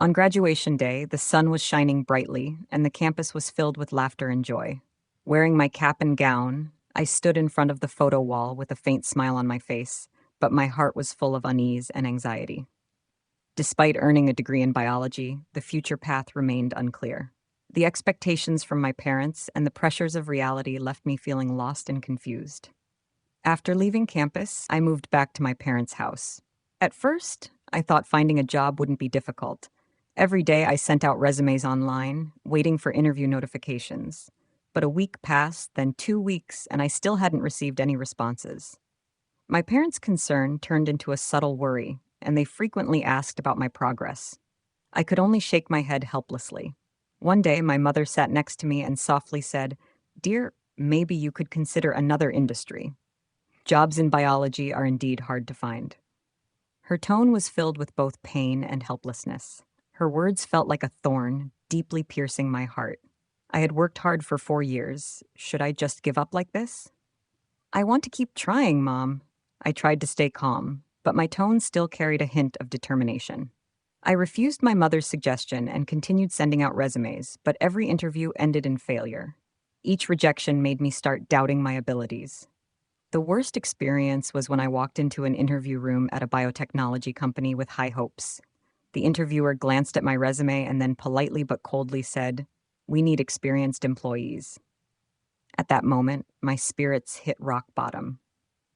On graduation day, the sun was shining brightly, and the campus was filled with laughter and joy. Wearing my cap and gown, I stood in front of the photo wall with a faint smile on my face, but my heart was full of unease and anxiety. Despite earning a degree in biology, the future path remained unclear. The expectations from my parents and the pressures of reality left me feeling lost and confused. After leaving campus, I moved back to my parents' house. At first, I thought finding a job wouldn't be difficult. Every day I sent out resumes online, waiting for interview notifications. But a week passed, then 2 weeks, and I still hadn't received any responses. My parents' concern turned into a subtle worry, and they frequently asked about my progress. I could only shake my head helplessly. One day, my mother sat next to me and softly said, "Dear, maybe you could consider another industry. Jobs in biology are indeed hard to find." Her tone was filled with both pain and helplessness. Her words felt like a thorn, deeply piercing my heart. I had worked hard for 4 years. Should I just give up like this? "I want to keep trying, Mom." I tried to stay calm, but my tone still carried a hint of determination. I refused my mother's suggestion and continued sending out resumes, but every interview ended in failure. Each rejection made me start doubting my abilities. The worst experience was when I walked into an interview room at a biotechnology company with high hopes. The interviewer glanced at my resume and then politely but coldly said, "We need experienced employees." At that moment, my spirits hit rock bottom.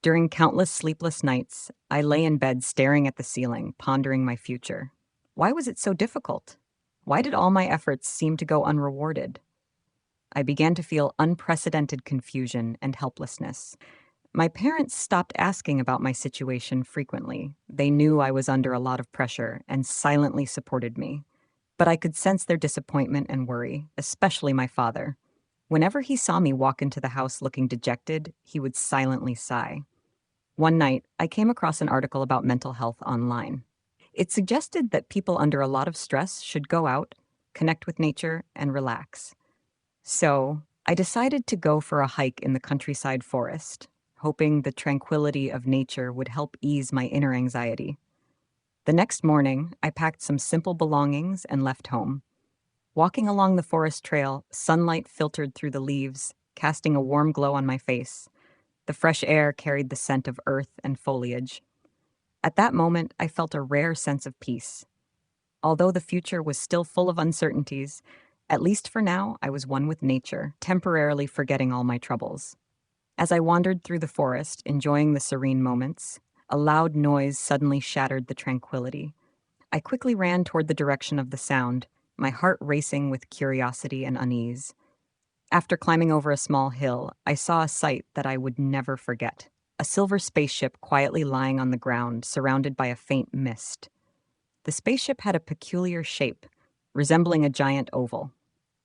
During countless sleepless nights, I lay in bed staring at the ceiling, pondering my future. Why was it so difficult? Why did all my efforts seem to go unrewarded? I began to feel unprecedented confusion and helplessness. My parents stopped asking about my situation frequently. They knew I was under a lot of pressure and silently supported me. But I could sense their disappointment and worry, especially my father. Whenever he saw me walk into the house looking dejected, he would silently sigh. One night, I came across an article about mental health online. It suggested that people under a lot of stress should go out, connect with nature, and relax. So, I decided to go for a hike in the countryside forest, hoping the tranquility of nature would help ease my inner anxiety. The next morning, I packed some simple belongings and left home. Walking along the forest trail, sunlight filtered through the leaves, casting a warm glow on my face. The fresh air carried the scent of earth and foliage. At that moment, I felt a rare sense of peace. Although the future was still full of uncertainties, at least for now, I was one with nature, temporarily forgetting all my troubles. As I wandered through the forest, enjoying the serene moments, a loud noise suddenly shattered the tranquility. I quickly ran toward the direction of the sound, my heart racing with curiosity and unease. After climbing over a small hill, I saw a sight that I would never forget. A silver spaceship quietly lying on the ground, surrounded by a faint mist. The spaceship had a peculiar shape, resembling a giant oval.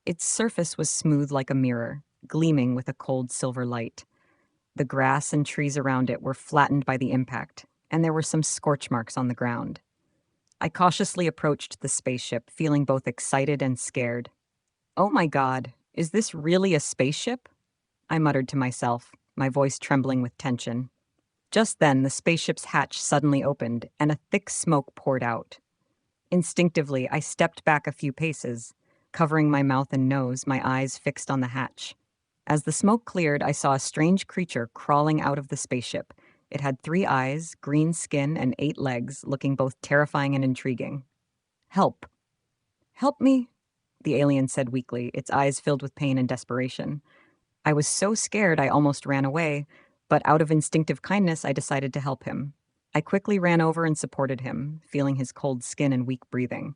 Its surface was smooth like a mirror, gleaming with a cold silver light. The grass and trees around it were flattened by the impact, and there were some scorch marks on the ground. I cautiously approached the spaceship, feeling both excited and scared. "Oh my God, is this really a spaceship?" I muttered to myself, my voice trembling with tension. Just then, the spaceship's hatch suddenly opened, and a thick smoke poured out. Instinctively, I stepped back a few paces, covering my mouth and nose, my eyes fixed on the hatch. As the smoke cleared, I saw a strange creature crawling out of the spaceship. It had 3 eyes, green skin, and 8 legs, looking both terrifying and intriguing. "Help. Help me," the alien said weakly, its eyes filled with pain and desperation. I was so scared I almost ran away, but out of instinctive kindness, I decided to help him. I quickly ran over and supported him, feeling his cold skin and weak breathing.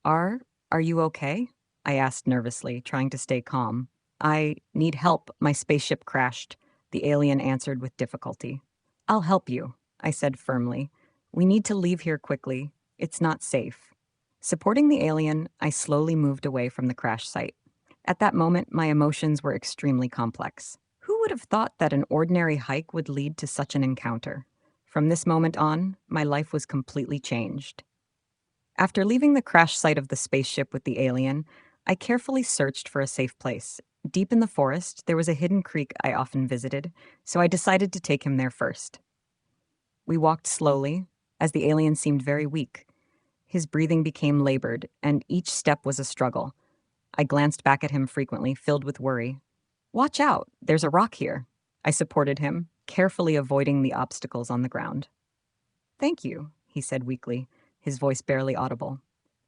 Are you okay?" I asked nervously, trying to stay calm. "I need help. My spaceship crashed," the alien answered with difficulty. "I'll help you," I said firmly. "We need to leave here quickly. It's not safe." Supporting the alien, I slowly moved away from the crash site. At that moment, my emotions were extremely complex. Who would have thought that an ordinary hike would lead to such an encounter? From this moment on, my life was completely changed. After leaving the crash site of the spaceship with the alien, I carefully searched for a safe place. Deep in the forest, there was a hidden creek I often visited, so I decided to take him there first. We walked slowly, as the alien seemed very weak. His breathing became labored, and each step was a struggle. I glanced back at him frequently, filled with worry. "Watch out, there's a rock here." I supported him, carefully avoiding the obstacles on the ground. "Thank you," he said weakly, his voice barely audible.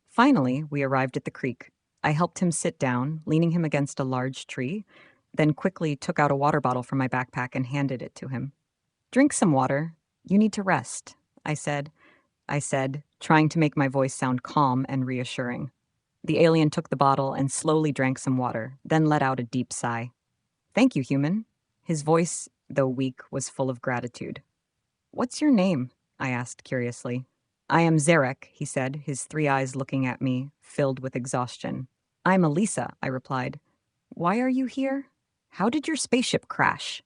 Finally, we arrived at the creek. I helped him sit down, leaning him against a large tree, then quickly took out a water bottle from my backpack and handed it to him. "Drink some water. You need to rest," I said, trying to make my voice sound calm and reassuring. The alien took the bottle and slowly drank some water, then let out a deep sigh. "Thank you, human." His voice, though weak, was full of gratitude. "What's your name?" I asked curiously. "I am Zeirik," he said, his three eyes looking at me, filled with exhaustion. "I'm Alyssa," I replied. "Why are you here? How did your spaceship crash?"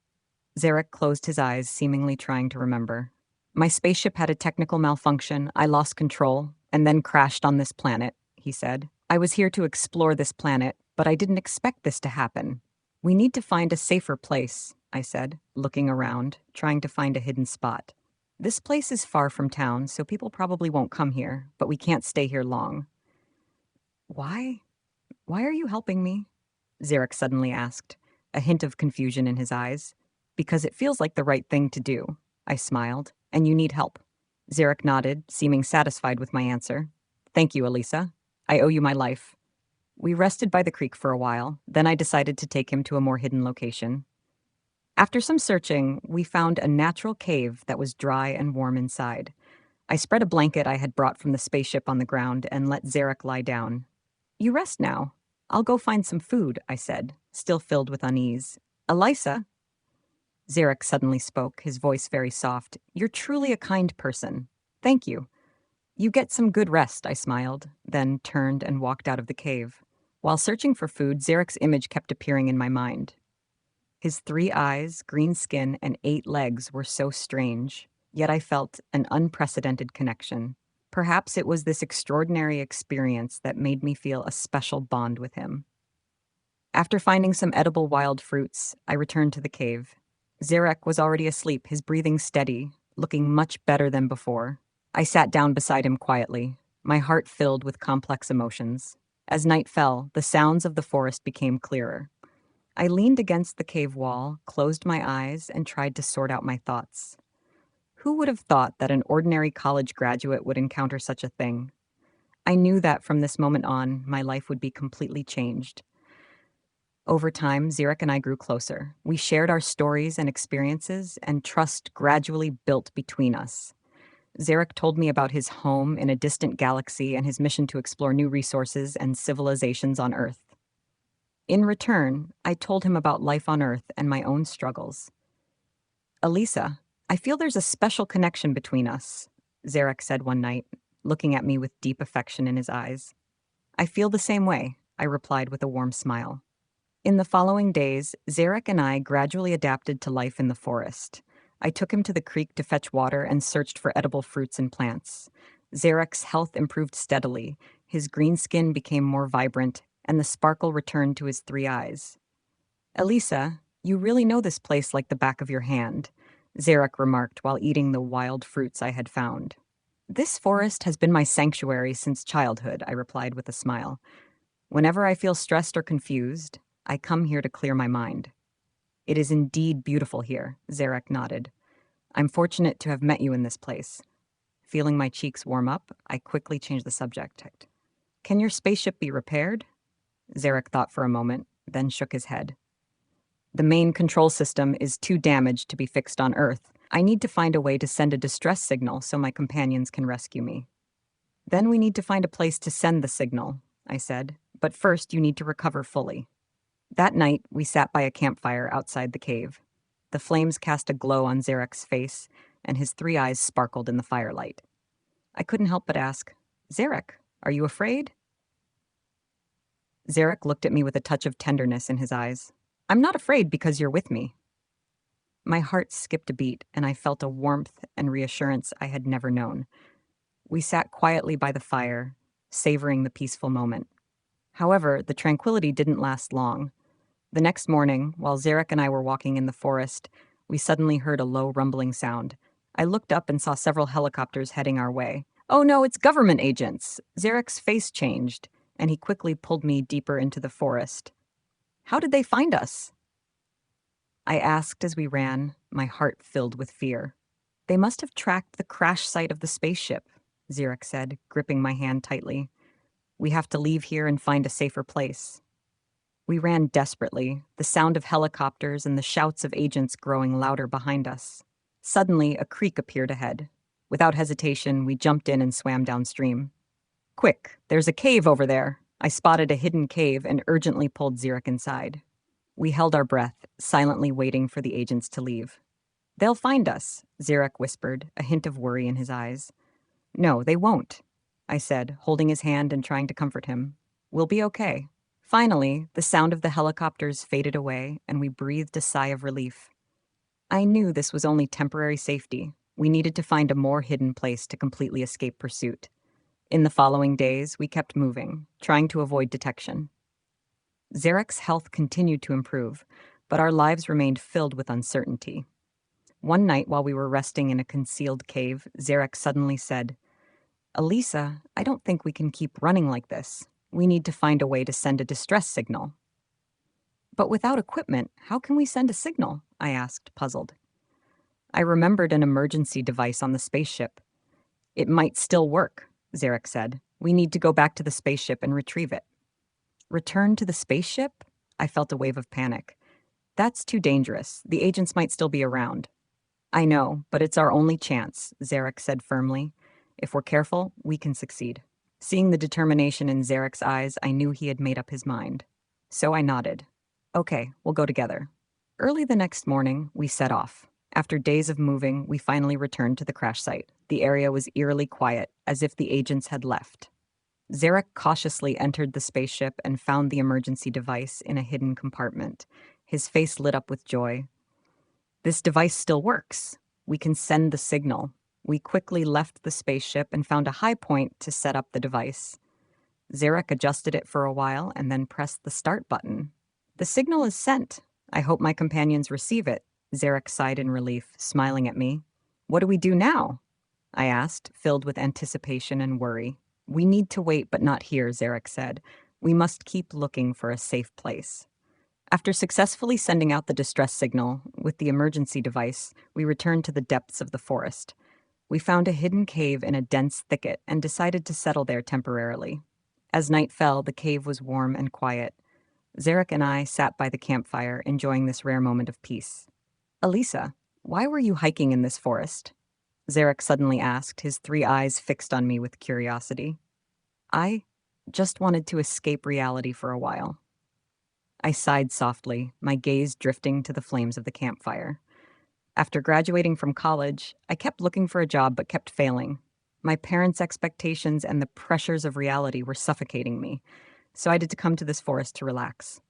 Zeirik closed his eyes, seemingly trying to remember. "My spaceship had a technical malfunction, I lost control, and then crashed on this planet," he said. "I was here to explore this planet, but I didn't expect this to happen. We need to find a safer place," I said, looking around, trying to find a hidden spot. "This place is far from town, so people probably won't come here, but we can't stay here long." Why? Why are you helping me?" Zeirik suddenly asked, a hint of confusion in his eyes. "Because it feels like the right thing to do," I smiled. "And you need help." Zeirik nodded, seeming satisfied with my answer. "Thank you, Alyssa. I owe you my life." We rested by the creek for a while, then I decided to take him to a more hidden location. After some searching, we found a natural cave that was dry and warm inside. I spread a blanket I had brought from the spaceship on the ground and let Zeirik lie down. "You rest now. I'll go find some food," I said, still filled with unease. "Alyssa." Zeirik suddenly spoke, his voice very soft. "You're truly a kind person. Thank you." "You get some good rest," I smiled, then turned and walked out of the cave. While searching for food, Zeirik's image kept appearing in my mind. His 3 eyes, green skin, and 8 legs were so strange, yet I felt an unprecedented connection. Perhaps it was this extraordinary experience that made me feel a special bond with him. After finding some edible wild fruits, I returned to the cave. Zeirik was already asleep, his breathing steady, looking much better than before. I sat down beside him quietly, my heart filled with complex emotions. As night fell, the sounds of the forest became clearer. I leaned against the cave wall, closed my eyes, and tried to sort out my thoughts. Who would have thought that an ordinary college graduate would encounter such a thing? I knew that from this moment on, my life would be completely changed. Over time, Zeirik and I grew closer. We shared our stories and experiences, and trust gradually built between us. Zeirik told me about his home in a distant galaxy and his mission to explore new resources and civilizations on Earth. In return, I told him about life on Earth and my own struggles. "Alyssa, I feel there's a special connection between us," Zeirik said one night, looking at me with deep affection in his eyes. "I feel the same way," I replied with a warm smile. In the following days, Zeirik and I gradually adapted to life in the forest. I took him to the creek to fetch water and searched for edible fruits and plants. Zeirik's health improved steadily, his green skin became more vibrant, and the sparkle returned to his 3 eyes. "Alyssa, you really know this place like the back of your hand," Zeirik remarked while eating the wild fruits I had found. "This forest has been my sanctuary since childhood," I replied with a smile. "Whenever I feel stressed or confused, I come here to clear my mind." "It is indeed beautiful here," Zeirik nodded. "I'm fortunate to have met you in this place." Feeling my cheeks warm up, I quickly changed the subject. "Can your spaceship be repaired?" Zeirik thought for a moment, then shook his head. "The main control system is too damaged to be fixed on Earth. I need to find a way to send a distress signal so my companions can rescue me." "Then we need to find a place to send the signal," I said. "But first you need to recover fully." That night, we sat by a campfire outside the cave. The flames cast a glow on Zeirik's face, and his 3 eyes sparkled in the firelight. I couldn't help but ask, "Zeirik, are you afraid?" Zeirik looked at me with a touch of tenderness in his eyes. "I'm not afraid because you're with me." My heart skipped a beat, and I felt a warmth and reassurance I had never known. We sat quietly by the fire, savoring the peaceful moment. However, the tranquility didn't last long. The next morning, while Zeirik and I were walking in the forest, we suddenly heard a low rumbling sound. I looked up and saw several helicopters heading our way. Oh no, it's government agents. Zeirek's face changed, and he quickly pulled me deeper into the forest. How did they find us? I asked as we ran, my heart filled with fear. They must have tracked the crash site of the spaceship, Zeirik said, gripping my hand tightly. We have to leave here and find a safer place. We ran desperately, the sound of helicopters and the shouts of agents growing louder behind us. Suddenly, a creek appeared ahead. Without hesitation, we jumped in and swam downstream. Quick, there's a cave over there. I spotted a hidden cave and urgently pulled Zeirik inside. We held our breath, silently waiting for the agents to leave. They'll find us, Zeirik whispered, a hint of worry in his eyes. No, they won't, I said, holding his hand and trying to comfort him. We'll be okay. Finally, the sound of the helicopters faded away, and we breathed a sigh of relief. I knew this was only temporary safety. We needed to find a more hidden place to completely escape pursuit. In the following days, we kept moving, trying to avoid detection. Zeirik's health continued to improve, but our lives remained filled with uncertainty. One night, while we were resting in a concealed cave, Zeirik suddenly said, Alyssa, I don't think we can keep running like this. We need to find a way to send a distress signal. But without equipment, how can we send a signal? I asked, puzzled. I remembered an emergency device on the spaceship. It might still work, Zeirik said. We need to go back to the spaceship and retrieve it. Return to the spaceship? I felt a wave of panic. That's too dangerous. The agents might still be around. I know, but it's our only chance, Zeirik said firmly. If we're careful, we can succeed. Seeing the determination in Zeirik's eyes, I knew he had made up his mind. So I nodded. Okay, we'll go together. Early the next morning, we set off. After days of moving, we finally returned to the crash site. The area was eerily quiet, as if the agents had left. Zeirik cautiously entered the spaceship and found the emergency device in a hidden compartment. His face lit up with joy. This device still works. We can send the signal. We quickly left the spaceship and found a high point to set up the device. Zeirik adjusted it for a while and then pressed the start button. The signal is sent. I hope my companions receive it, Zeirik sighed in relief, smiling at me. What do we do now? I asked, filled with anticipation and worry. We need to wait, but not here, Zeirik said. We must keep looking for a safe place. After successfully sending out the distress signal with the emergency device, we returned to the depths of the forest. We found a hidden cave in a dense thicket and decided to settle there temporarily. As night fell, the cave was warm and quiet. Zeirik and I sat by the campfire, enjoying this rare moment of peace. Alyssa, why were you hiking in this forest? Zeirik suddenly asked, his 3 eyes fixed on me with curiosity. I just wanted to escape reality for a while. I sighed softly, my gaze drifting to the flames of the campfire. After graduating from college, I kept looking for a job but kept failing. My parents' expectations and the pressures of reality were suffocating me, so I had to come to this forest to relax.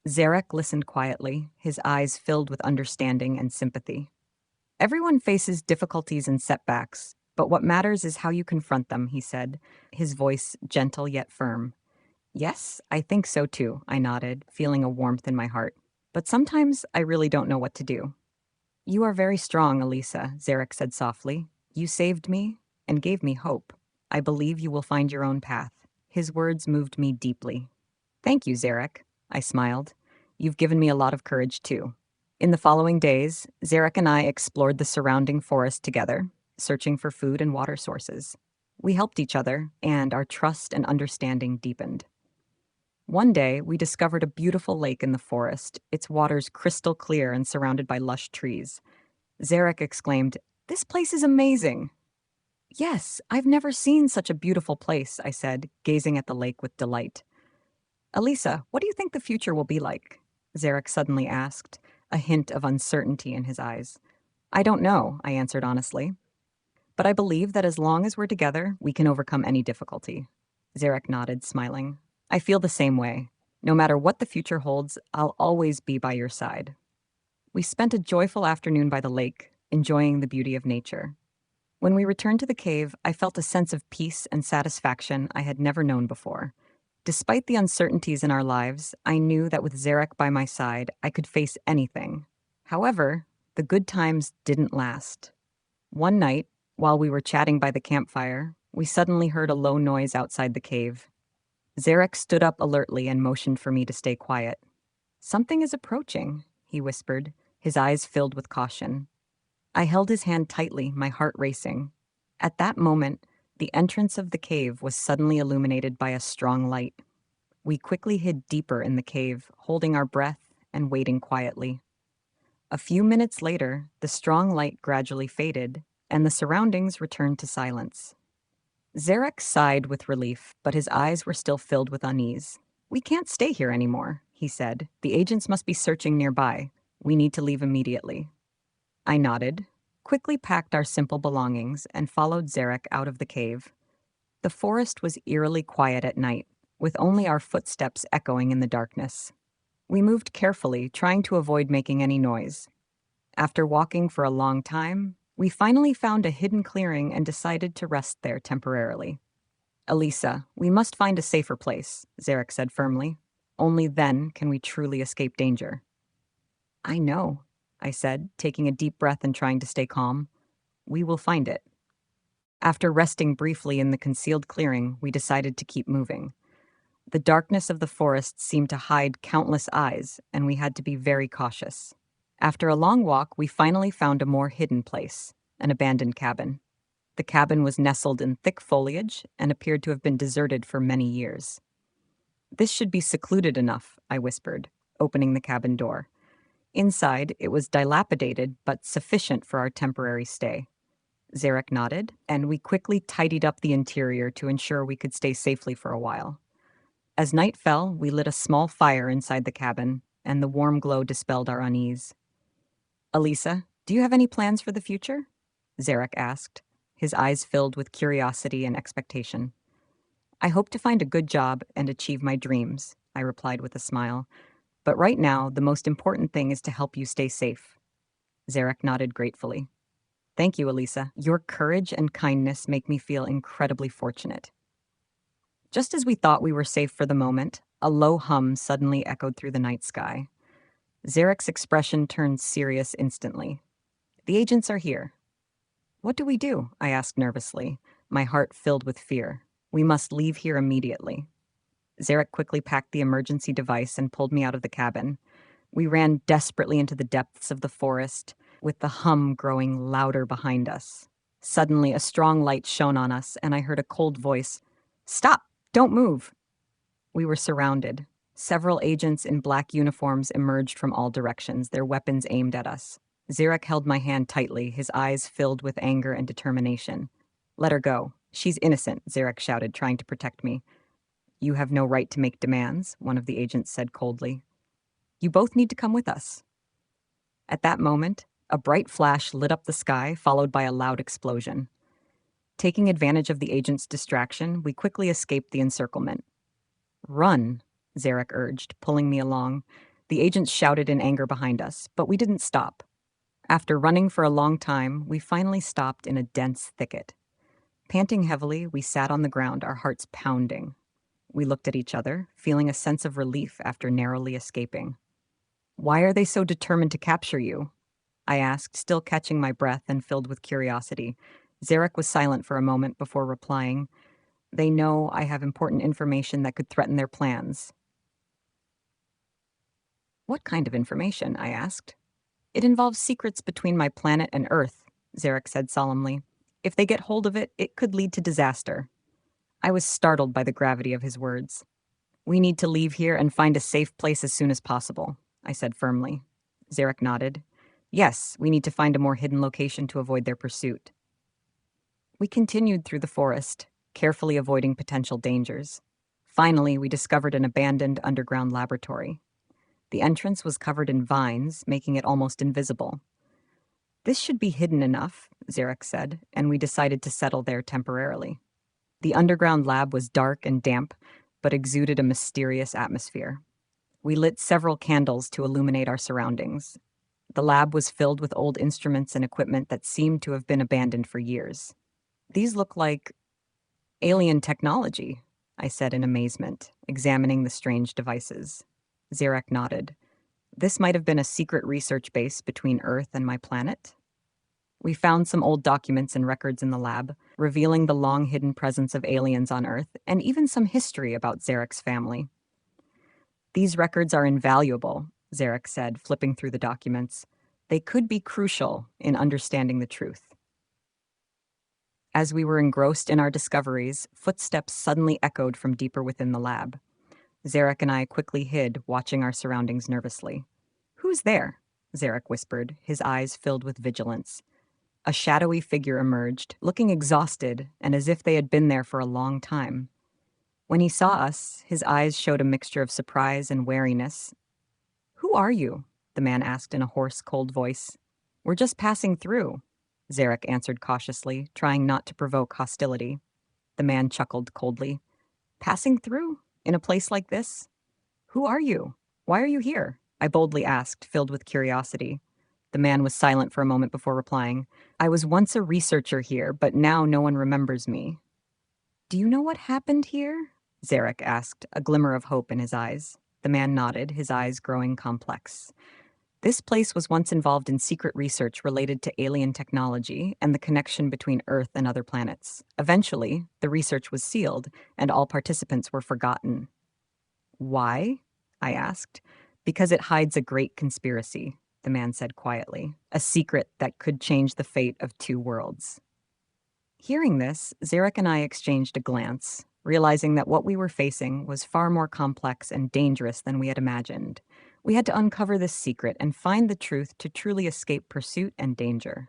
Zeirik listened quietly, his eyes filled with understanding and sympathy. Everyone faces difficulties and setbacks, but what matters is how you confront them, he said, his voice gentle yet firm. Yes, I think so too, I nodded, feeling a warmth in my heart. But sometimes I really don't know what to do. You are very strong, Alyssa, Zeirik said softly. You saved me and gave me hope. I believe you will find your own path. His words moved me deeply. Thank you, Zeirik, I smiled. You've given me a lot of courage too. In the following days, Zeirik and I explored the surrounding forest together, searching for food and water sources. We helped each other, and our trust and understanding deepened. One day, we discovered a beautiful lake in the forest, its waters crystal clear and surrounded by lush trees. Zeirik exclaimed, "This place is amazing!" Yes, I've never seen such a beautiful place, I said, gazing at the lake with delight. Alyssa, what do you think the future will be like? Zeirik suddenly asked, a hint of uncertainty in his eyes. I don't know, I answered honestly. But I believe that as long as we're together, we can overcome any difficulty. Zeirik nodded, smiling. I feel the same way. No matter what the future holds, I'll always be by your side. We spent a joyful afternoon by the lake, enjoying the beauty of nature. When we returned to the cave, I felt a sense of peace and satisfaction I had never known before. Despite the uncertainties in our lives, I knew that with Zeirik by my side, I could face anything. However, the good times didn't last. One night, While we were chatting by the campfire, we suddenly heard a low noise outside the cave. Zeirik stood up alertly and motioned for me to stay quiet. "Something is approaching," he whispered, his eyes filled with caution. I held his hand tightly, my heart racing. At that moment, the entrance of the cave was suddenly illuminated by a strong light. We quickly hid deeper in the cave, holding our breath and waiting quietly. A few minutes later, the strong light gradually faded, and the surroundings returned to silence. Zeirik sighed with relief, but his eyes were still filled with unease. "We can't stay here anymore," he said. "The agents must be searching nearby. We need to leave immediately." I nodded, quickly packed our simple belongings, and followed Zeirik out of the cave. The forest was eerily quiet at night, with only our footsteps echoing in the darkness. We moved carefully, trying to avoid making any noise. After walking for a long time, we finally found a hidden clearing and decided to rest there temporarily. "Alyssa, we must find a safer place," Zeirik said firmly. "Only then can we truly escape danger." "I know," I said, taking a deep breath and trying to stay calm. "We will find it." After resting briefly in the concealed clearing, we decided to keep moving. The darkness of the forest seemed to hide countless eyes, and we had to be very cautious. After a long walk, we finally found a more hidden place, an abandoned cabin. The cabin was nestled in thick foliage and appeared to have been deserted for many years. "This should be secluded enough," I whispered, opening the cabin door. Inside, it was dilapidated but sufficient for our temporary stay. Zeirik nodded, and we quickly tidied up the interior to ensure we could stay safely for a while. As night fell, we lit a small fire inside the cabin, and the warm glow dispelled our unease. "Alyssa, do you have any plans for the future?" Zeirik asked, his eyes filled with curiosity and expectation. "I hope to find a good job and achieve my dreams," I replied with a smile. "But right now, the most important thing is to help you stay safe." Zeirik nodded gratefully. "Thank you, Alyssa. Your courage and kindness make me feel incredibly fortunate." Just as we thought we were safe for the moment, a low hum suddenly echoed through the night sky. Zeirik's expression turned serious instantly. "The agents are here." "What do we do?" I asked nervously, my heart filled with fear. "We must leave here immediately." Zeirik quickly packed the emergency device and pulled me out of the cabin. We ran desperately into the depths of the forest, with the hum growing louder behind us. Suddenly, a strong light shone on us, and I heard a cold voice. "Stop! Don't move!" We were surrounded. Several agents in black uniforms emerged from all directions, their weapons aimed at us. Zeirik held my hand tightly, his eyes filled with anger and determination. "Let her go. She's innocent," Zeirik shouted, trying to protect me. "You have no right to make demands," one of the agents said coldly. "You both need to come with us." At that moment, a bright flash lit up the sky, followed by a loud explosion. Taking advantage of the agent's distraction, we quickly escaped the encirclement. "Run," Zeirik urged, pulling me along. The agents shouted in anger behind us, but we didn't stop. After running for a long time, we finally stopped in a dense thicket. Panting heavily, we sat on the ground, our hearts pounding. We looked at each other, feeling a sense of relief after narrowly escaping. "Why are they so determined to capture you?" I asked, still catching my breath and filled with curiosity. Zeirik was silent for a moment before replying. "They know I have important information that could threaten their plans." "What kind of information?" I asked. "It involves secrets between my planet and Earth," Zeirik said solemnly. "If they get hold of it, it could lead to disaster." I was startled by the gravity of his words. "We need to leave here and find a safe place as soon as possible," I said firmly. Zeirik nodded. "Yes, we need to find a more hidden location to avoid their pursuit." We continued through the forest, carefully avoiding potential dangers. Finally, we discovered an abandoned underground laboratory. The entrance was covered in vines, making it almost invisible. "This should be hidden enough," Zeirik said, and we decided to settle there temporarily. The underground lab was dark and damp, but exuded a mysterious atmosphere. We lit several candles to illuminate our surroundings. The lab was filled with old instruments and equipment that seemed to have been abandoned for years. "These look like alien technology," I said in amazement, examining the strange devices. Zeirik nodded. "This might have been a secret research base between Earth and my planet." We found some old documents and records in the lab, revealing the long-hidden presence of aliens on Earth, and even some history about Zeirik's family. These records are invaluable, Zeirik said, flipping through the documents. They could be crucial in understanding the truth. As we were engrossed in our discoveries, footsteps suddenly echoed from deeper within the lab. Zeirik and I quickly hid, watching our surroundings nervously. "Who's there?" Zeirik whispered, his eyes filled with vigilance. A shadowy figure emerged, looking exhausted and as if they had been there for a long time. When he saw us, his eyes showed a mixture of surprise and wariness. "Who are you?" the man asked in a hoarse, cold voice. "We're just passing through," Zeirik answered cautiously, trying not to provoke hostility. The man chuckled coldly. "Passing through? In a place like this? Who are you? Why are you here?" I boldly asked, filled with curiosity. The man was silent for a moment before replying. "I was once a researcher here, but now no one remembers me." "Do you know what happened here?" Zeirik asked, a glimmer of hope in his eyes. The man nodded, his eyes growing complex. "This place was once involved in secret research related to alien technology and the connection between Earth and other planets. Eventually, the research was sealed, and all participants were forgotten." "Why?" I asked. "Because it hides a great conspiracy," the man said quietly. "A secret that could change the fate of two worlds." Hearing this, Zeirik and I exchanged a glance, realizing that what we were facing was far more complex and dangerous than we had imagined. We had to uncover this secret and find the truth to truly escape pursuit and danger.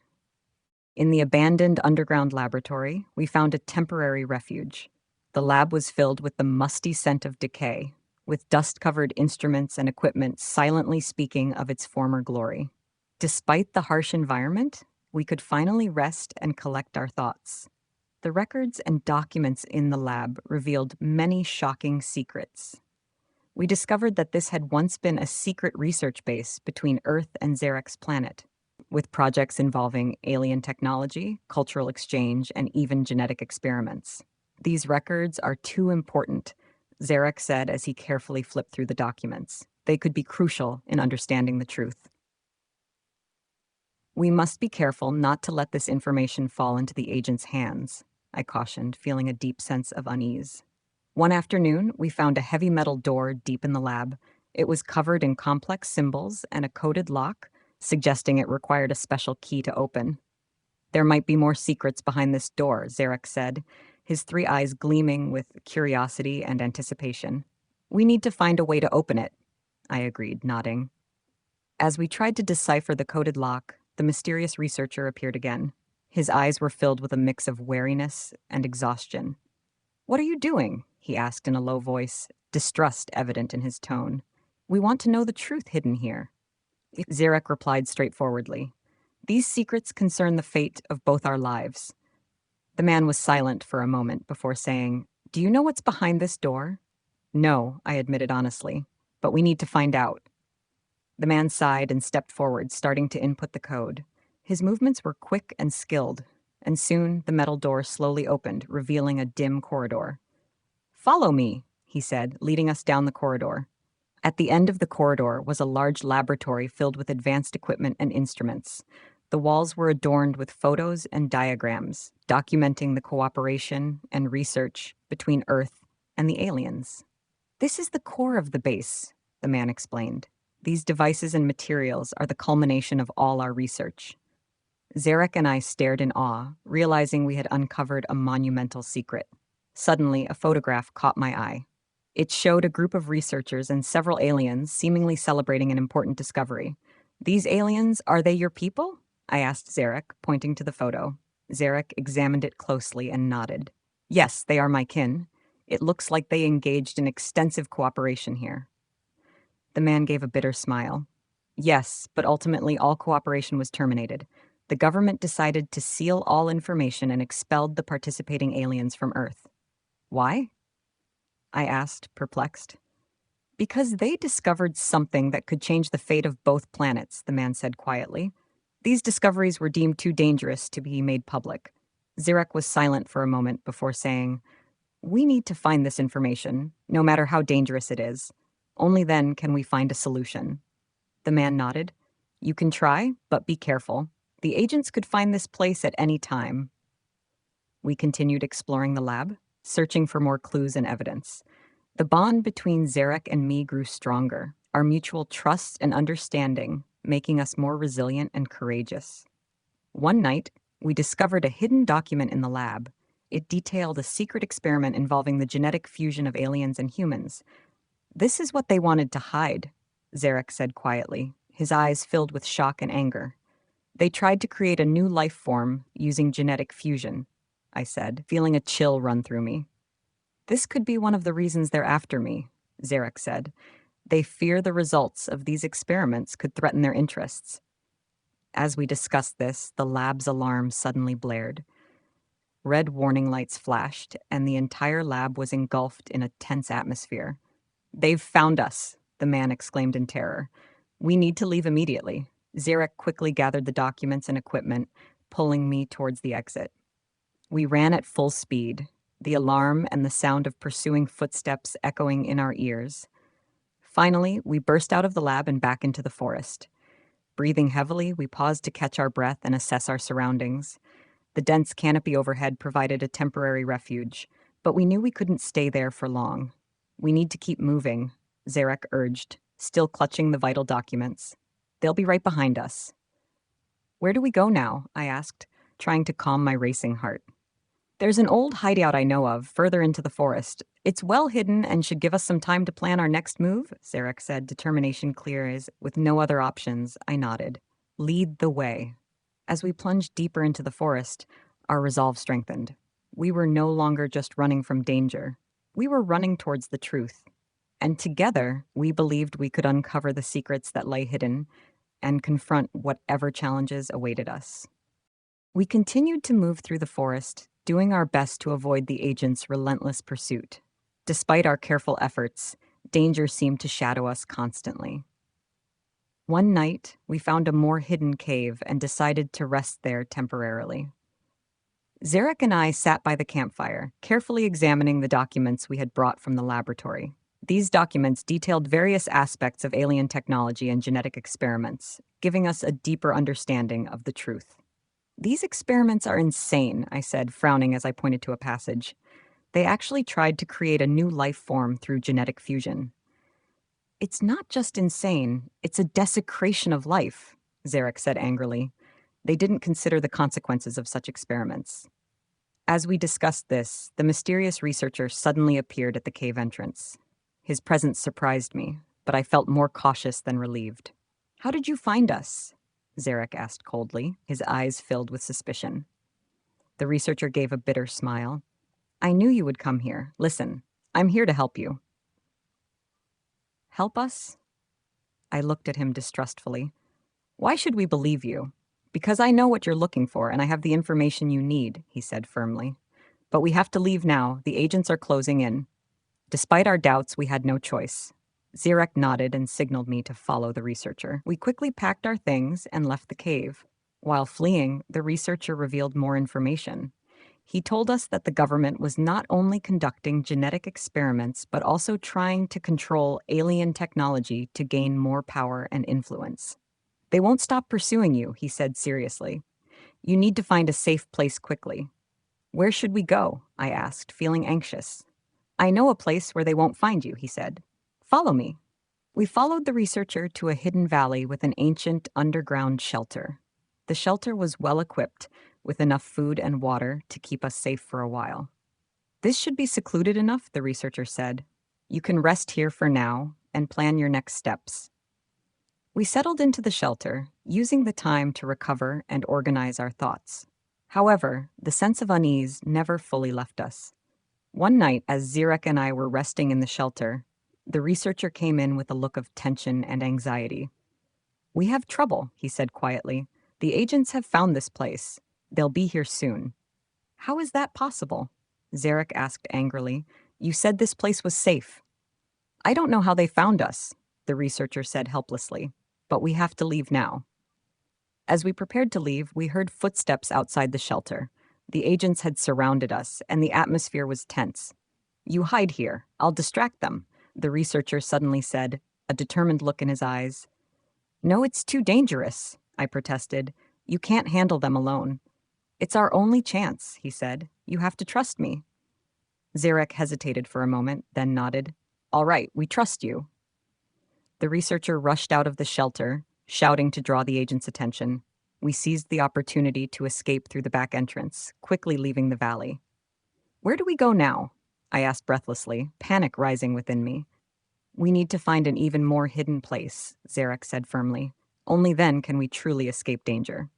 In the abandoned underground laboratory, we found a temporary refuge. The lab was filled with the musty scent of decay, with dust-covered instruments and equipment silently speaking of its former glory. Despite the harsh environment, we could finally rest and collect our thoughts. The records and documents in the lab revealed many shocking secrets. We discovered that this had once been a secret research base between Earth and Zeirik's planet, with projects involving alien technology, cultural exchange, and even genetic experiments. "These records are too important," Zeirik said as he carefully flipped through the documents. "They could be crucial in understanding the truth." "We must be careful not to let this information fall into the agent's hands," I cautioned, feeling a deep sense of unease. One afternoon, we found a heavy metal door deep in the lab. It was covered in complex symbols and a coded lock, suggesting it required a special key to open. "There might be more secrets behind this door," Zeirik said, his three eyes gleaming with curiosity and anticipation. "We need to find a way to open it," I agreed, nodding. As we tried to decipher the coded lock, the mysterious researcher appeared again. His eyes were filled with a mix of wariness and exhaustion. "What are you doing?" he asked in a low voice, distrust evident in his tone. "We want to know the truth hidden here." Zeirik replied straightforwardly. "These secrets concern the fate of both our lives." The man was silent for a moment before saying, "Do you know what's behind this door?" "No," I admitted honestly, "but we need to find out." The man sighed and stepped forward, starting to input the code. His movements were quick and skilled, and soon the metal door slowly opened, revealing a dim corridor. "Follow me," he said, leading us down the corridor. At the end of the corridor was a large laboratory filled with advanced equipment and instruments. The walls were adorned with photos and diagrams, documenting the cooperation and research between Earth and the aliens. "This is the core of the base," the man explained. "These devices and materials are the culmination of all our research." Zeirik and I stared in awe, realizing we had uncovered a monumental secret. Suddenly, a photograph caught my eye. It showed a group of researchers and several aliens seemingly celebrating an important discovery. "These aliens, are they your people?" I asked Zeirik, pointing to the photo. Zeirik examined it closely and nodded. "Yes, they are my kin. It looks like they engaged in extensive cooperation here." The man gave a bitter smile. "Yes, but ultimately all cooperation was terminated. The government decided to seal all information and expelled the participating aliens from Earth." "Why?" I asked, perplexed. "Because they discovered something that could change the fate of both planets," the man said quietly. "These discoveries were deemed too dangerous to be made public." Zeirik was silent for a moment before saying, "We need to find this information, no matter how dangerous it is. Only then can we find a solution." The man nodded. "You can try, but be careful. The agents could find this place at any time. We continued exploring the lab, searching for more clues and evidence. The bond between Zeirik and me grew stronger, our mutual trust and understanding making us more resilient and courageous. One night, we discovered a hidden document in the lab. It detailed a secret experiment involving the genetic fusion of aliens and humans. "This is what they wanted to hide," Zeirik said quietly, his eyes filled with shock and anger. "They tried to create a new life form using genetic fusion," I said, feeling a chill run through me. "This could be one of the reasons they're after me," Zeirik said. "They fear the results of these experiments could threaten their interests." As we discussed this, the lab's alarm suddenly blared. Red warning lights flashed, and the entire lab was engulfed in a tense atmosphere. "They've found us," the man exclaimed in terror. "We need to leave immediately." Zeirik quickly gathered the documents and equipment, pulling me towards the exit. We ran at full speed, the alarm and the sound of pursuing footsteps echoing in our ears. Finally, we burst out of the lab and back into the forest. Breathing heavily, we paused to catch our breath and assess our surroundings. The dense canopy overhead provided a temporary refuge, but we knew we couldn't stay there for long. "We need to keep moving," Zeirik urged, still clutching the vital documents. "They'll be right behind us." "Where do we go now?" I asked, trying to calm my racing heart. "There's an old hideout I know of, further into the forest. It's well hidden and should give us some time to plan our next move," Zeirik said, determination clear as, with no other options, I nodded. "Lead the way." As we plunged deeper into the forest, our resolve strengthened. We were no longer just running from danger. We were running towards the truth. And together, we believed we could uncover the secrets that lay hidden and confront whatever challenges awaited us. We continued to move through the forest, doing our best to avoid the agents' relentless pursuit. Despite our careful efforts, danger seemed to shadow us constantly. One night, we found a more hidden cave and decided to rest there temporarily. Zeirik and I sat by the campfire, carefully examining the documents we had brought from the laboratory. These documents detailed various aspects of alien technology and genetic experiments, giving us a deeper understanding of the truth. "These experiments are insane," I said, frowning as I pointed to a passage. "They actually tried to create a new life form through genetic fusion." "It's not just insane, it's a desecration of life," Zeirik said angrily. They didn't consider the consequences of such experiments. As we discussed this, the mysterious researcher suddenly appeared at the cave entrance. His presence surprised me, but I felt more cautious than relieved. "How did you find us?" Zeirik asked coldly, his eyes filled with suspicion. The researcher gave a bitter smile. "I knew you would come here. Listen, I'm here to help you." "Help us?" I looked at him distrustfully. "Why should we believe you?" "Because I know what you're looking for and I have the information you need," he said firmly. "But we have to leave now. The agents are closing in." Despite our doubts, we had no choice. Zeirik nodded and signaled me to follow the researcher. We quickly packed our things and left the cave. While fleeing, the researcher revealed more information. He told us that the government was not only conducting genetic experiments, but also trying to control alien technology to gain more power and influence. "They won't stop pursuing you," he said seriously. "You need to find a safe place quickly." "Where should we go?" I asked, feeling anxious. "I know a place where they won't find you," he said. "Follow me." We followed the researcher to a hidden valley with an ancient underground shelter. The shelter was well equipped, with enough food and water to keep us safe for a while. "This should be secluded enough," the researcher said. "You can rest here for now and plan your next steps." We settled into the shelter, using the time to recover and organize our thoughts. However, the sense of unease never fully left us. One night, as Zeirik and I were resting in the shelter, the researcher came in with a look of tension and anxiety. "We have trouble," he said quietly. "The agents have found this place. They'll be here soon." "How is that possible?" Zeirik asked angrily. "You said this place was safe." "I don't know how they found us," the researcher said helplessly, "but we have to leave now." As we prepared to leave, we heard footsteps outside the shelter. The agents had surrounded us, and the atmosphere was tense. "You hide here. I'll distract them," the researcher suddenly said, a determined look in his eyes. "No, it's too dangerous," I protested. You can't handle them alone. It's our only chance, he said. You have to trust me. Zeirik hesitated for a moment, then nodded. All right, we trust you. The researcher rushed out of the shelter, shouting to draw the agent's attention. We seized the opportunity to escape through the back entrance, quickly leaving the valley. Where do we go now? I asked breathlessly, panic rising within me. We need to find an even more hidden place, Zeirik said firmly. Only then can we truly escape danger.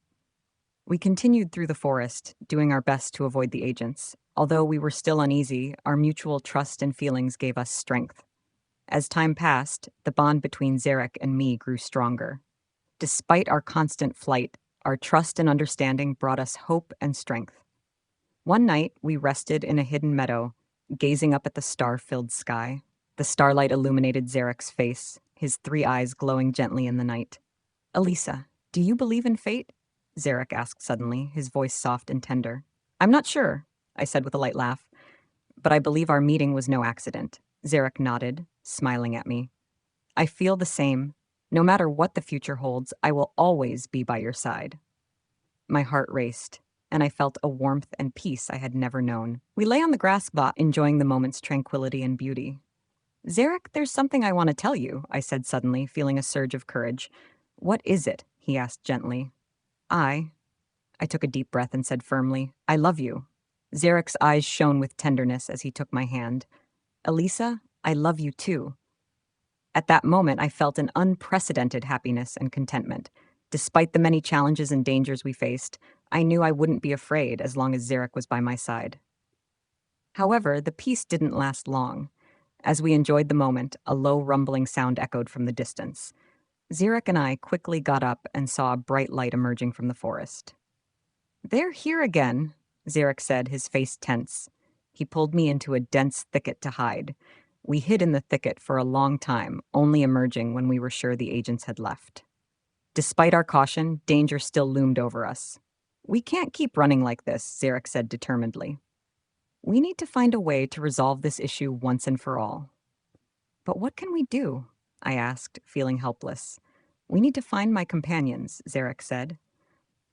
We continued through the forest, doing our best to avoid the agents. Although we were still uneasy, our mutual trust and feelings gave us strength. As time passed, the bond between Zeirik and me grew stronger. Despite our constant flight, our trust and understanding brought us hope and strength. One night, we rested in a hidden meadow, gazing up at the star-filled sky. The starlight illuminated Zeirik's face, his 3 eyes glowing gently in the night. Alyssa, do you believe in fate? Zeirik asked suddenly, his voice soft and tender. I'm not sure, I said with a light laugh, but I believe our meeting was no accident. Zeirik nodded, smiling at me. I feel the same. No matter what the future holds, I will always be by your side. My heart raced, and I felt a warmth and peace I had never known. We lay on the grass plot, enjoying the moment's tranquility and beauty. Zeirik, there's something I want to tell you, I said suddenly, feeling a surge of courage. What is it? He asked gently. I took a deep breath and said firmly, I love you. Zeirik's eyes shone with tenderness as he took my hand. Alyssa, I love you too. At that moment, I felt an unprecedented happiness and contentment. Despite the many challenges and dangers we faced, I knew I wouldn't be afraid as long as Zeirik was by my side. However, the peace didn't last long. As we enjoyed the moment, a low rumbling sound echoed from the distance. Zeirik and I quickly got up and saw a bright light emerging from the forest. They're here again, Zeirik said, his face tense. He pulled me into a dense thicket to hide. We hid in the thicket for a long time, only emerging when we were sure the agents had left. Despite our caution, danger still loomed over us. We can't keep running like this, Zeirik said determinedly. We need to find a way to resolve this issue once and for all. But what can we do? I asked, feeling helpless. We need to find my companions, Zeirik said.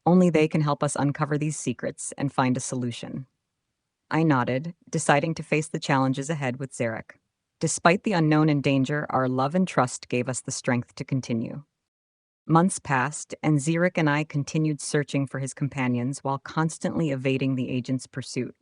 Only they can help us uncover these secrets and find a solution. I nodded, deciding to face the challenges ahead with Zeirik. Despite the unknown and danger, our love and trust gave us the strength to continue. Months passed, and Zeirik and I continued searching for his companions while constantly evading the agent's pursuit.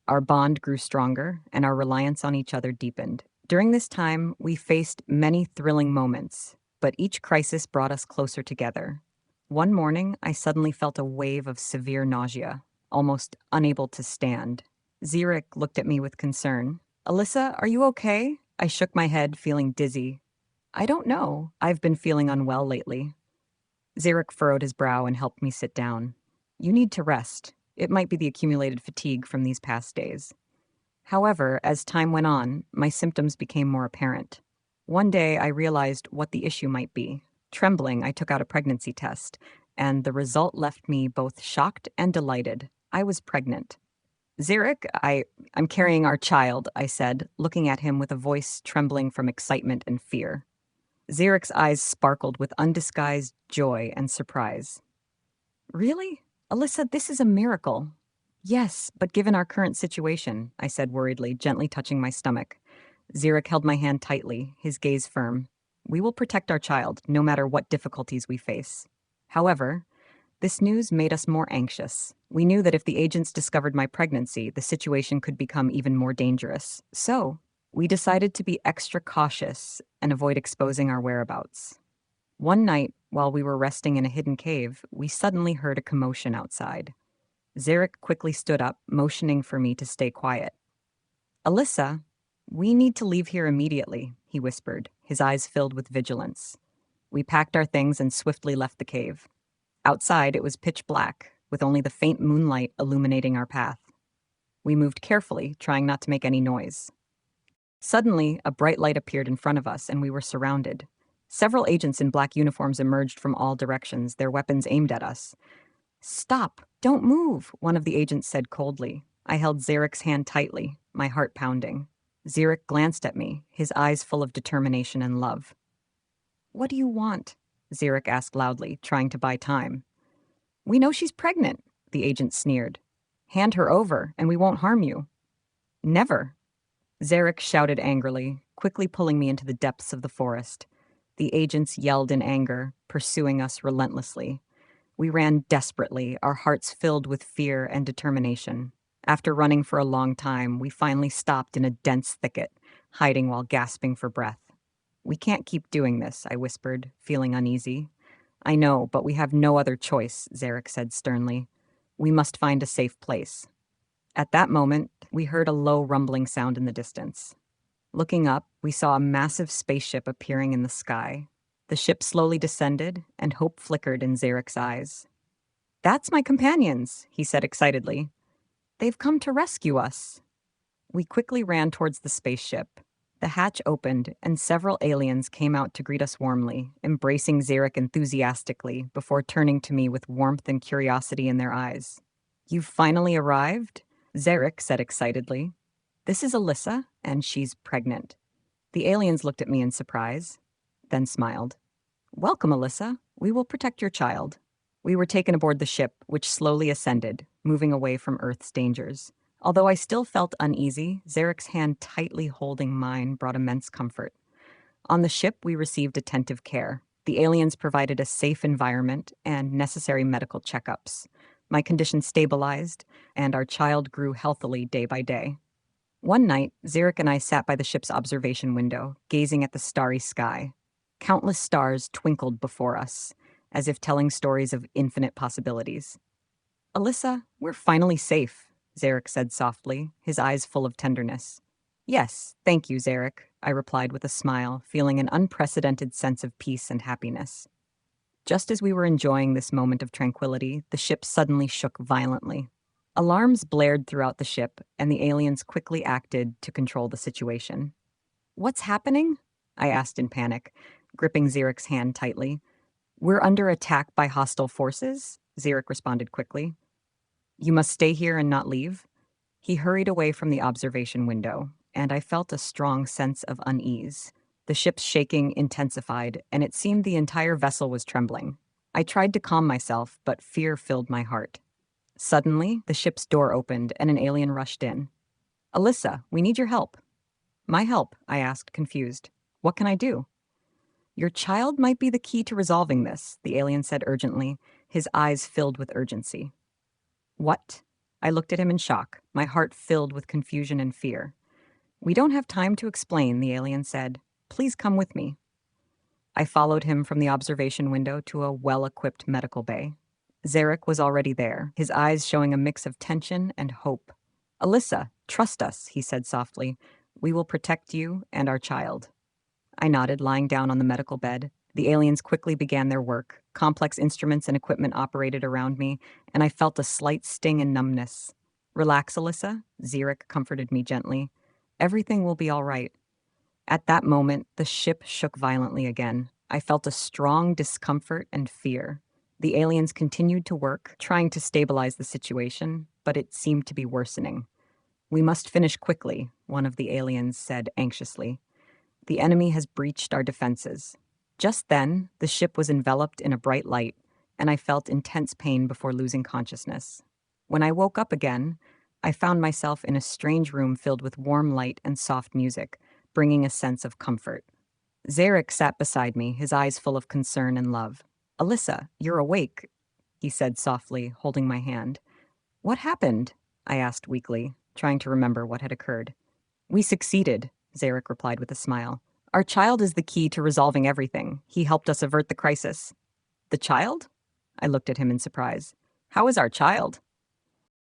Our bond grew stronger, and our reliance on each other deepened. During this time, we faced many thrilling moments, but each crisis brought us closer together. One morning, I suddenly felt a wave of severe nausea, almost unable to stand. Zeirik looked at me with concern. Alyssa, are you okay? I shook my head, feeling dizzy. I don't know. I've been feeling unwell lately. Zeirik furrowed his brow and helped me sit down. You need to rest. It might be the accumulated fatigue from these past days. However, as time went on, my symptoms became more apparent. One day, I realized what the issue might be. Trembling, I took out a pregnancy test, and the result left me both shocked and delighted. I was pregnant. Zeirik, I'm carrying our child, I said, looking at him with a voice trembling from excitement and fear. Zeirik's eyes sparkled with undisguised joy and surprise. Really? Alyssa, this is a miracle. Yes, but given our current situation, I said worriedly, gently touching my stomach. Zeirik held my hand tightly, his gaze firm. We will protect our child, no matter what difficulties we face. However, this news made us more anxious. We knew that if the agents discovered my pregnancy, the situation could become even more dangerous. So, we decided to be extra cautious and avoid exposing our whereabouts. One night, while we were resting in a hidden cave, we suddenly heard a commotion outside. Zeirik quickly stood up, motioning for me to stay quiet. Alyssa, we need to leave here immediately, he whispered, his eyes filled with vigilance. We packed our things and swiftly left the cave. Outside, it was pitch black, with only the faint moonlight illuminating our path. We moved carefully, trying not to make any noise. Suddenly, a bright light appeared in front of us, and we were surrounded. Several agents in black uniforms emerged from all directions, their weapons aimed at us. Stop! Don't move, one of the agents said coldly. I held Zeirik's hand tightly, my heart pounding. Zeirik glanced at me, his eyes full of determination and love. What do you want? Zeirik asked loudly, trying to buy time. We know she's pregnant, the agent sneered. Hand her over, and we won't harm you. Never. Zeirik shouted angrily, quickly pulling me into the depths of the forest. The agents yelled in anger, pursuing us relentlessly. We ran desperately, our hearts filled with fear and determination. After running for a long time, we finally stopped in a dense thicket, hiding while gasping for breath. We can't keep doing this, I whispered, feeling uneasy. I know, but we have no other choice, Zeirik said sternly. We must find a safe place. At that moment, we heard a low rumbling sound in the distance. Looking up, we saw a massive spaceship appearing in the sky. The ship slowly descended, and hope flickered in Zeirik's eyes. That's my companions, he said excitedly. They've come to rescue us. We quickly ran towards the spaceship. The hatch opened, and several aliens came out to greet us warmly, embracing Zeirik enthusiastically before turning to me with warmth and curiosity in their eyes. You've finally arrived? Zeirik said excitedly. This is Alyssa, and she's pregnant. The aliens looked at me in surprise, then smiled. Welcome, Alyssa. We will protect your child. We were taken aboard the ship, which slowly ascended, moving away from Earth's dangers. Although I still felt uneasy, Zeirik's hand tightly holding mine brought immense comfort. On the ship, we received attentive care. The aliens provided a safe environment and necessary medical checkups. My condition stabilized, and our child grew healthily day by day. One night, Zeirik and I sat by the ship's observation window, gazing at the starry sky. Countless stars twinkled before us, as if telling stories of infinite possibilities. Alyssa, we're finally safe, Zeirik said softly, his eyes full of tenderness. Yes, thank you, Zeirik, I replied with a smile, feeling an unprecedented sense of peace and happiness. Just as we were enjoying this moment of tranquility, the ship suddenly shook violently. Alarms blared throughout the ship, and the aliens quickly acted to control the situation. What's happening? I asked in panic, gripping Zeirik's hand tightly. We're under attack by hostile forces, Zeirik responded quickly. You must stay here and not leave. He hurried away from the observation window, and I felt a strong sense of unease. The ship's shaking intensified, and it seemed the entire vessel was trembling. I tried to calm myself, but fear filled my heart. Suddenly, the ship's door opened, and an alien rushed in. Alyssa, we need your help. My help, I asked, confused. What can I do? Your child might be the key to resolving this, the alien said urgently, his eyes filled with urgency. What? I looked at him in shock, my heart filled with confusion and fear. We don't have time to explain, the alien said. Please come with me. I followed him from the observation window to a well-equipped medical bay. Zeirik was already there, his eyes showing a mix of tension and hope. Alyssa, trust us, he said softly. We will protect you and our child. I nodded, lying down on the medical bed. The aliens quickly began their work. Complex instruments and equipment operated around me, and I felt a slight sting and numbness. Relax, Alyssa, Zeirik comforted me gently. Everything will be all right. At that moment, the ship shook violently again. I felt a strong discomfort and fear. The aliens continued to work, trying to stabilize the situation, but it seemed to be worsening. We must finish quickly, one of the aliens said anxiously. The enemy has breached our defenses. Just then, the ship was enveloped in a bright light, and I felt intense pain before losing consciousness. When I woke up again, I found myself in a strange room filled with warm light and soft music, bringing a sense of comfort. Zeirik sat beside me, his eyes full of concern and love. Alyssa, you're awake, he said softly, holding my hand. What happened? I asked weakly, trying to remember what had occurred. We succeeded, Zeirik replied with a smile. Our child is the key to resolving everything. He helped us avert the crisis. The child? I looked at him in surprise. How is our child?